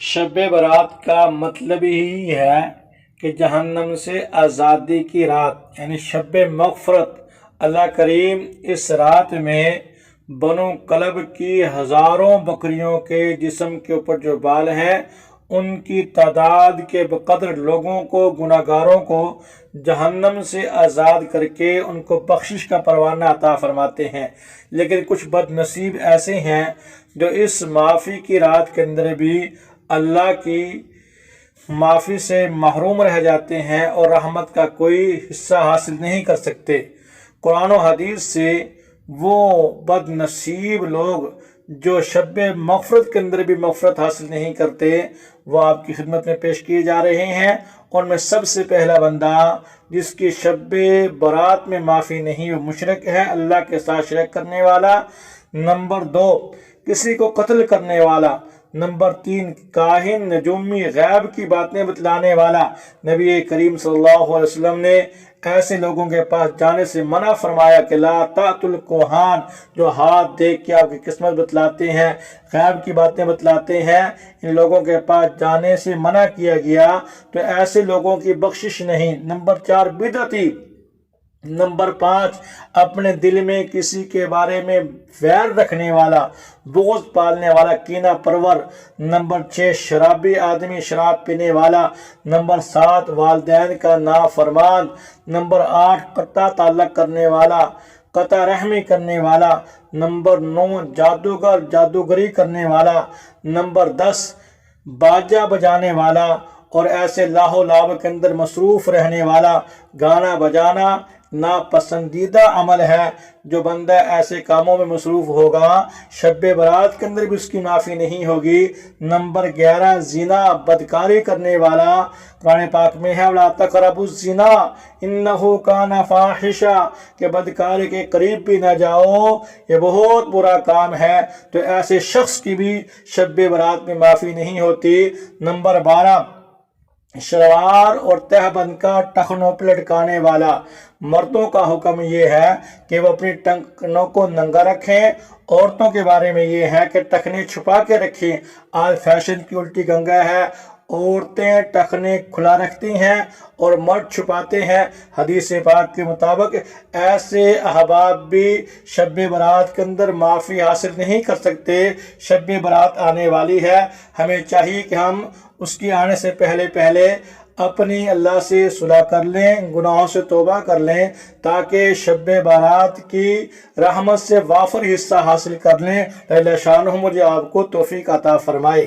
شب برات کا مطلب ہی ہے کہ جہنم سے آزادی کی رات، یعنی شب مغفرت۔ اللہ کریم اس رات میں بنو کلب کی ہزاروں بکریوں کے جسم کے اوپر جو بال ہیں ان کی تعداد کے بقدر لوگوں کو، گناہ گاروں کو جہنم سے آزاد کر کے ان کو بخشش کا پروانہ عطا فرماتے ہیں۔ لیکن کچھ بد نصیب ایسے ہیں جو اس معافی کی رات کے اندر بھی اللہ کی معافی سے محروم رہ جاتے ہیں اور رحمت کا کوئی حصہ حاصل نہیں کر سکتے۔ قرآن و حدیث سے وہ بد نصیب لوگ جو شب مغفرت کے اندر بھی مغفرت حاصل نہیں کرتے، وہ آپ کی خدمت میں پیش کیے جا رہے ہیں۔ ان میں سب سے پہلا بندہ جس کی شب برات میں معافی نہیں، وہ مشرک ہے، اللہ کے ساتھ شرک کرنے والا۔ نمبر 2، کسی کو قتل کرنے والا۔ نمبر 3، کاہن، نجومی، غیب کی باتیں بتلانے والا۔ نبی کریم صلی اللہ علیہ وسلم نے ایسے لوگوں کے پاس جانے سے منع فرمایا کہ لا تأتوا الکہان، جو ہاتھ دیکھ کے آپ کی قسمت بتلاتے ہیں، غیب کی باتیں بتلاتے ہیں، ان لوگوں کے پاس جانے سے منع کیا گیا، تو ایسے لوگوں کی بخشش نہیں۔ نمبر 4، بدعتی۔ نمبر 5، اپنے دل میں کسی کے بارے میں ویر رکھنے والا، بغض پالنے والا، کینہ پرور۔ نمبر 6، شرابی آدمی، شراب پینے والا۔ نمبر 7، والدین کا نافرمان۔ نمبر 8، قطع تعلق کرنے والا، قطع رحمی کرنے والا۔ نمبر 9، جادوگر، جادوگری کرنے والا۔ نمبر 10، باجا بجانے والا اور ایسے لاہو لعب کے اندر مصروف رہنے والا۔ گانا بجانا ناپسندیدہ عمل ہے، جو بندہ ایسے کاموں میں مصروف ہوگا شب برات کے اندر بھی اس کی معافی نہیں ہوگی۔ نمبر 11، زنا، بدکاری کرنے والا۔ قرآن پاک میں ہے وَلَا تَقْرَبُوا الزِّنَا إِنَّهُ كَانَ فَاحِشًا، کہ بدکاری کے قریب بھی نہ جاؤ، یہ بہت برا کام ہے۔ تو ایسے شخص کی بھی شب برات میں معافی نہیں ہوتی۔ نمبر 12، شلوار اور تہبند کا ٹخنوں پہ لٹکانے والا۔ مردوں کا حکم یہ ہے کہ وہ اپنی ٹخنوں کو ننگا رکھیں، عورتوں کے بارے میں یہ ہے کہ ٹخنے چھپا کے رکھیں۔ آج فیشن کی الٹی گنگا ہے، عورتیں ٹخنے کھلا رکھتی ہیں اور مرد چھپاتے ہیں۔ حدیث پاک کے مطابق ایسے احباب بھی شب برات کے اندر معافی حاصل نہیں کر سکتے۔ شب برات آنے والی ہے، ہمیں چاہیے کہ ہم اس کی آنے سے پہلے اپنی اللہ سے صلح کر لیں، گناہوں سے توبہ کر لیں، تاکہ شب برات کی رحمت سے وافر حصہ حاصل کر لیں۔ اللہ شانہ مجھے آپ کو توفیق عطا فرمائے۔